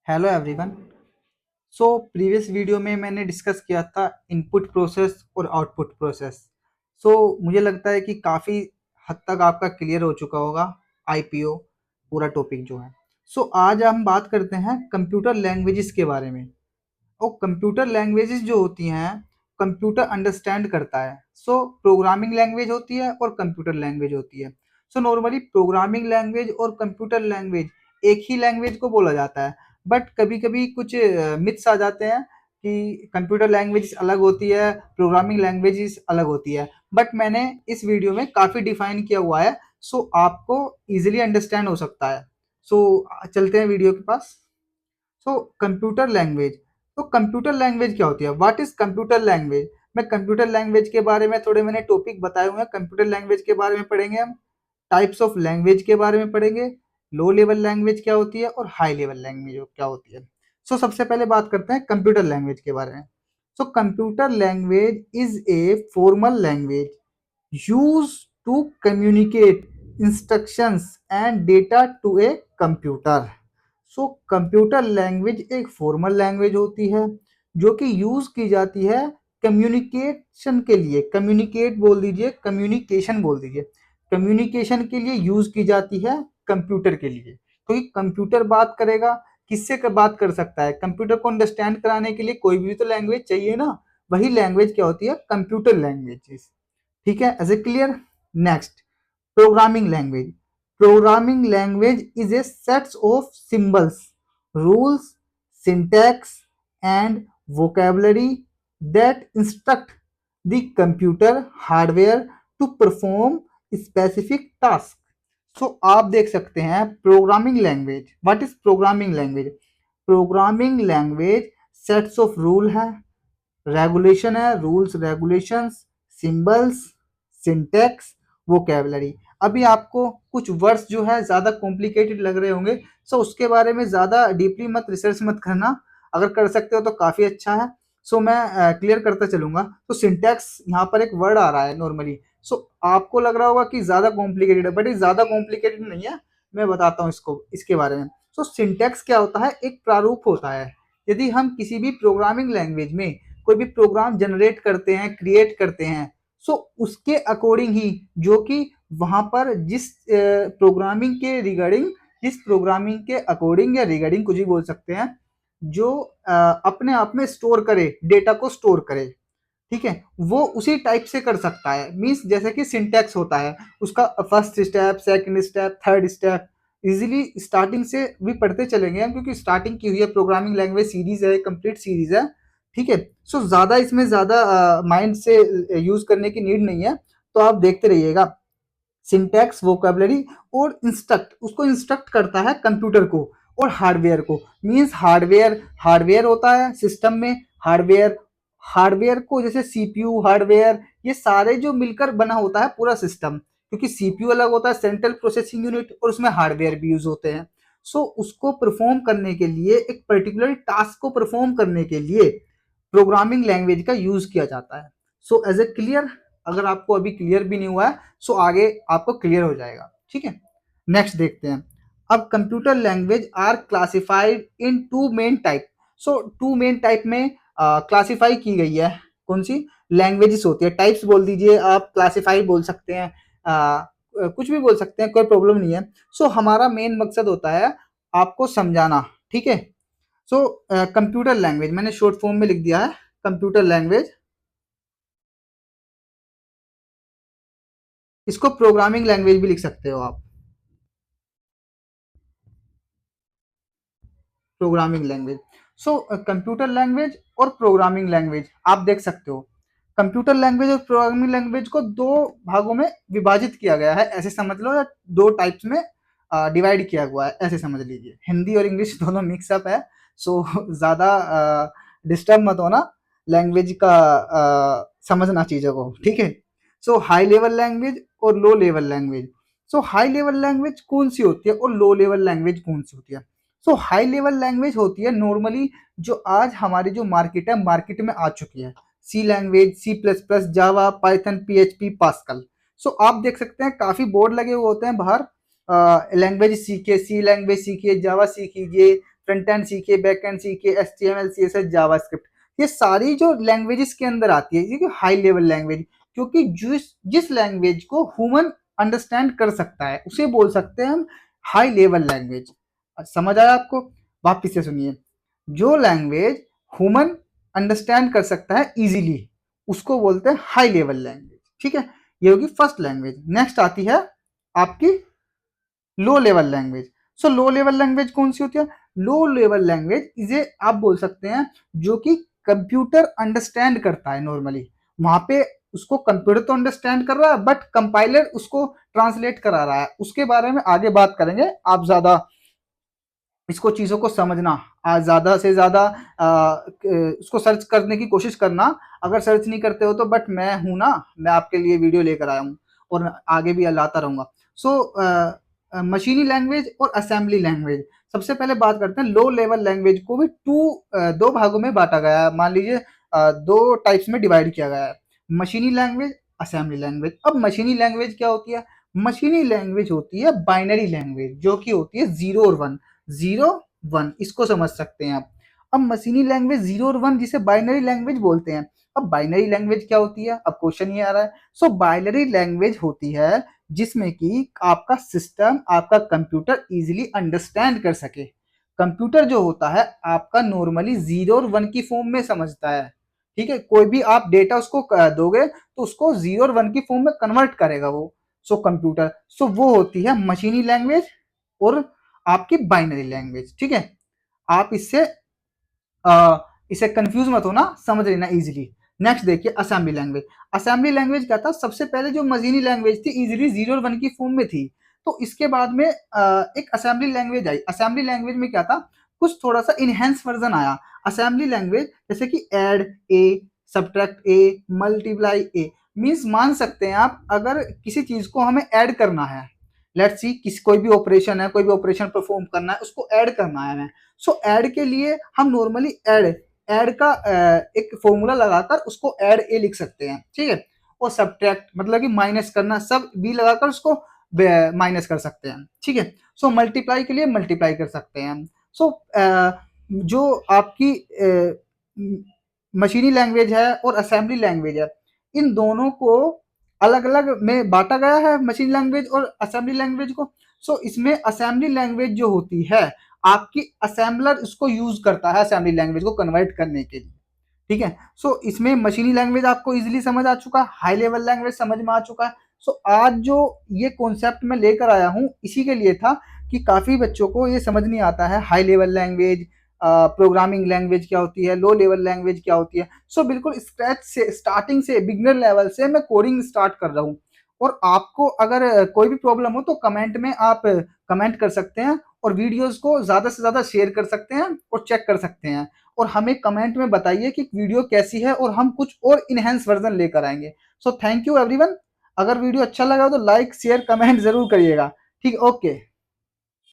Hello everyone. So previous video में मैंने discuss किया था इनपुट प्रोसेस और आउटपुट प्रोसेस। मुझे लगता है कि काफ़ी हद तक आपका क्लियर हो चुका होगा आईपीओ पूरा टॉपिक जो है। आज हम बात करते हैं कंप्यूटर लैंग्वेजेस के बारे में। और कंप्यूटर लैंग्वेजेस जो होती हैं कंप्यूटर अंडरस्टैंड करता है। प्रोग्रामिंग लैंग्वेज होती है और कंप्यूटर लैंग्वेज होती है। नॉर्मली प्रोग्रामिंग लैंग्वेज और कंप्यूटर लैंग्वेज एक ही लैंग्वेज को बोला जाता है, बट कभी कभी कुछ मिथ्स आ जाते हैं कि कंप्यूटर लैंग्वेज अलग होती है, प्रोग्रामिंग लैंग्वेजेस अलग होती है। बट मैंने इस वीडियो में काफ़ी डिफाइन किया हुआ है, आपको इजीली अंडरस्टैंड हो सकता है। चलते हैं वीडियो के पास। Computer language. कंप्यूटर लैंग्वेज क्या होती है? What is computer language? मैं कंप्यूटर लैंग्वेज के बारे में थोड़े मैंने टॉपिक बताए हुए हैं। कंप्यूटर लैंग्वेज के बारे में पढ़ेंगे हम, टाइप्स ऑफ लैंग्वेज के बारे में पढ़ेंगे, लो लेवल लैंग्वेज क्या होती है और हाई लेवल लैंग्वेज क्या होती है। सबसे पहले बात करते हैं कंप्यूटर लैंग्वेज के बारे में। Computer language is a formal language use to communicate instructions and data to a computer. Computer language एक फॉर्मल लैंग्वेज होती है जो कि यूज की जाती है कम्युनिकेशन के लिए। कम्युनिकेट बोल दीजिए, कम्युनिकेशन बोल दीजिए। कम्युनिकेशन के लिए यूज की जाती है कंप्यूटर के लिए, क्योंकि कंप्यूटर बात करेगा, किससे बात कर सकता है? कंप्यूटर को अंडरस्टैंड कराने के लिए कोई भी तो लैंग्वेज चाहिए ना। वही लैंग्वेज क्या होती है? Computer language. ठीक है, as a clear. Next, programming language. Programming language is a set of symbols, rules, syntax, and vocabulary that instruct the computer hardware to perform specific tasks. आप देख सकते हैं programming language. What is programming language? Programming language sets of rule है, regulation है, rules regulations, symbols, syntax, vocabulary. अभी आपको कुछ words जो है ज़्यादा कॉम्प्लिकेटेड लग रहे होंगे, उसके बारे में ज़्यादा डीपली मत रिसर्च मत करना। अगर कर सकते हो तो काफ़ी अच्छा है। मैं क्लियर करता चलूंगा। सिंटेक्स यहाँ पर एक वर्ड आ रहा है नॉर्मली। आपको लग रहा होगा कि ज़्यादा कॉम्प्लिकेटेड है, बट ये ज़्यादा कॉम्प्लिकेटेड नहीं है। मैं बताता हूँ इसको, इसके बारे में। सिंटेक्स क्या होता है? एक प्रारूप होता है। यदि हम किसी भी प्रोग्रामिंग लैंग्वेज में कोई भी प्रोग्राम जनरेट करते हैं, क्रिएट करते हैं, उसके अकॉर्डिंग ही, जो कि वहां पर जिस प्रोग्रामिंग के रिगार्डिंग, जिस प्रोग्रामिंग के अकॉर्डिंग या रिगार्डिंग कुछ भी बोल सकते हैं, जो अपने आप में स्टोर करे, डेटा को स्टोर करे, ठीक है, वो उसी टाइप से कर सकता है। मीन्स जैसे कि सिंटैक्स होता है, उसका first step, second step, third step, easily starting से भी पढ़ते चलेंगे हम, क्योंकि स्टार्टिंग की हुई है। प्रोग्रामिंग लैंग्वेज सीरीज है, कंप्लीट सीरीज है। ठीक है, ज्यादा इसमें ज्यादा माइंड से यूज करने की नीड नहीं है, तो आप देखते रहिएगा। सिंटैक्स, वोकेबलरी और इंस्ट्रक्ट, उसको इंस्ट्रक्ट करता है कंप्यूटर को और हार्डवेयर को। मींस हार्डवेयर, हार्डवेयर होता है सिस्टम में, हार्डवेयर, हार्डवेयर को जैसे सीपीयू, हार्डवेयर, ये सारे जो मिलकर बना होता है पूरा सिस्टम। क्योंकि सीपीयू अलग होता है, सेंट्रल प्रोसेसिंग यूनिट, और उसमें हार्डवेयर भी यूज होते हैं। उसको परफॉर्म करने के लिए, एक पर्टिकुलर टास्क को परफॉर्म करने के लिए प्रोग्रामिंग लैंग्वेज का यूज किया जाता है। एज ए क्लियर, अगर आपको अभी क्लियर भी नहीं हुआ है, आगे आपको क्लियर हो जाएगा। ठीक है, नेक्स्ट देखते हैं। अब computer language are classified in two main type. Two main type में क्लासिफाई की गई है। कौन सी लैंग्वेजेस होती है? टाइप्स बोल दीजिए आप, क्लासिफाई बोल सकते हैं, कुछ भी बोल सकते हैं, कोई प्रॉब्लम नहीं है। हमारा मेन मकसद होता है आपको समझाना। ठीक है, कंप्यूटर लैंग्वेज मैंने शॉर्ट फॉर्म में लिख दिया है, कंप्यूटर लैंग्वेज। इसको प्रोग्रामिंग लैंग्वेज भी लिख सकते हो आप, प्रोग्रामिंग लैंग्वेज। कंप्यूटर लैंग्वेज और प्रोग्रामिंग लैंग्वेज आप देख सकते हो। कंप्यूटर लैंग्वेज और प्रोग्रामिंग लैंग्वेज को दो भागों में विभाजित किया गया है, ऐसे समझ लो, या दो टाइप्स में डिवाइड किया हुआ है, ऐसे समझ लीजिए। हिंदी और इंग्लिश दोनों मिक्सअप है, ज़्यादा डिस्टर्ब मत होना लैंग्वेज का, समझना चीज़ों को। ठीक है, हाई लेवल लैंग्वेज और low level language. High level language कौन सी होती है और लो लेवल लैंग्वेज कौन सी होती है? हाई लेवल लैंग्वेज होती है नॉर्मली जो आज हमारी जो मार्केट है, मार्केट में आ चुकी है। सी लैंग्वेज, सी प्लस प्लस, जावा, पाइथन, पीएचपी, पास्कल। आप देख सकते हैं काफी बोर्ड लगे हुए होते हैं बाहर, लैंग्वेज सीखिए, सी लैंग्वेज सीखिए, जावा सीखिए, फ्रंट एंड सीखे, बैक एंड सीखे, HTML CSS जावास्क्रिप्ट, ये सारी जो लैंग्वेजेस के अंदर आती है ये हाई लेवल लैंग्वेज, क्योंकि जिस जिस लैंग्वेज को ह्यूमन अंडरस्टैंड कर सकता है उसे बोल सकते हैं हम हाई लेवल लैंग्वेज। समझ आया आपको? वापिस से सुनिए, जो लैंग्वेज ह्यूमन अंडरस्टैंड कर सकता है इजीली उसको बोलते हैं हाई लेवल लैंग्वेज। ठीक है, ये होगी फर्स्ट लैंग्वेज। नेक्स्ट आती है आपकी लो लेवल लैंग्वेज। सो लो लेवल लैंग्वेज कौन सी होती है? लो लेवल लैंग्वेज इसे आप बोल सकते हैं जो कि कंप्यूटर अंडरस्टैंड करता है नॉर्मली। वहां पे उसको कंप्यूटर तो अंडरस्टैंड कर रहा है बट कंपाइलर उसको ट्रांसलेट करा रहा है। उसके बारे में आगे बात करेंगे, आप ज्यादा इसको चीजों को समझना, ज्यादा से ज्यादा उसको सर्च करने की कोशिश करना। अगर सर्च नहीं करते हो तो बट मैं हूं ना, मैं आपके लिए वीडियो लेकर आया हूँ और आगे भी लाता रहूंगा। सो मशीनी लैंग्वेज और असेंबली लैंग्वेज, सबसे पहले बात करते हैं लो लेवल लैंग्वेज को भी दो भागों में बांटा गया है। मान लीजिए दो टाइप्स में डिवाइड किया गया है, मशीनी लैंग्वेज, असेंबली लैंग्वेज। अब मशीनी लैंग्वेज क्या होती है? मशीनी लैंग्वेज होती है बाइनरी लैंग्वेज, जो कि होती है 0 और 1, 0 1, इसको समझ सकते हैं आप। अब मशीनी लैंग्वेज 0 और 1 जिसे बाइनरी लैंग्वेज बोलते हैं। अब बाइनरी लैंग्वेज क्या होती है? अब क्वेश्चन ये आ रहा है। सो बाइनरी लैंग्वेज होती है जिसमें कि आपका सिस्टम, आपका कंप्यूटर इजीली अंडरस्टैंड कर सके। कंप्यूटर जो होता है आपका नॉर्मली 0 और 1 की फॉर्म में समझता है। ठीक है, कोई भी आप डेटा उसको दोगे तो उसको 0 और 1 की फॉर्म में कन्वर्ट करेगा वो। सो कंप्यूटर, सो वो होती है मशीनी लैंग्वेज और आपकी बाइनरी लैंग्वेज। ठीक है, आप इसे कंफ्यूज मत होना, समझ लेना इजीली। नेक्स्ट देखिए असेंबली लैंग्वेज। असेंबली लैंग्वेज क्या था? सबसे पहले जो मशीनी लैंग्वेज थी इजीली 0 और 1 की फॉर्म में थी, तो इसके बाद में एक assembly language I. Assembly language में क्या था? कुछ थोड़ा सा इनहेंस वर्जन आया असेंबली लैंग्वेज, जैसे कि add a, subtract A, multiply A. Means मान सकते हैं आप, अगर किसी चीज को हमें ऐड करना है, लेट्स सी किसी कोई भी ऑपरेशन है, कोई भी ऑपरेशन परफॉर्म करना है, उसको ऐड करना है हमें। सो ऐड के लिए हम नॉर्मली ऐड का एक फॉर्मूला लगाकर उसको ऐड ए लिख सकते हैं। ठीक है, और सब्ट्रैक्ट मतलब कि माइनस करना, सब बी लगाकर उसको माइनस कर सकते हैं। ठीक है, सो मल्टीप्लाई के लिए मल्टीप्लाई कर सकते हैं। सो जो आपकी मशीनी लैंग्वेज है और असेंबली लैंग्वेज है, इन दोनों को अलग अलग में बांटा गया है, मशीन लैंग्वेज और असेंबली लैंग्वेज को। सो इसमें असेंबली लैंग्वेज जो होती है आपकी, असेंबलर इसको यूज करता है असेंबली लैंग्वेज को कन्वर्ट करने के लिए। ठीक है, सो इसमें मशीनी लैंग्वेज आपको इजीली समझ आ चुका है, हाई लेवल लैंग्वेज समझ में आ चुका है। सो आज जो ये कॉन्सेप्ट मैं लेकर आया हूँ इसी के लिए था कि काफी बच्चों को ये समझ नहीं आता है high level language, programming language क्या होती है, लो लेवल लैंग्वेज क्या होती है। सो बिल्कुल स्क्रैच से, स्टार्टिंग से, बिगनर लेवल से मैं कोडिंग स्टार्ट कर रहा हूँ। और आपको अगर कोई भी प्रॉब्लम हो तो कमेंट में आप कमेंट कर सकते हैं और वीडियोस को ज्यादा से ज्यादा शेयर कर सकते हैं और चेक कर सकते हैं। और हमें कमेंट में बताइए कि वीडियो कैसी है और हम कुछ और इनहेंस वर्जन लेकर आएंगे। So thank you everyone. अगर वीडियो अच्छा लगा तो लाइक शेयर कमेंट जरूर करिएगा। ठीक, ओके।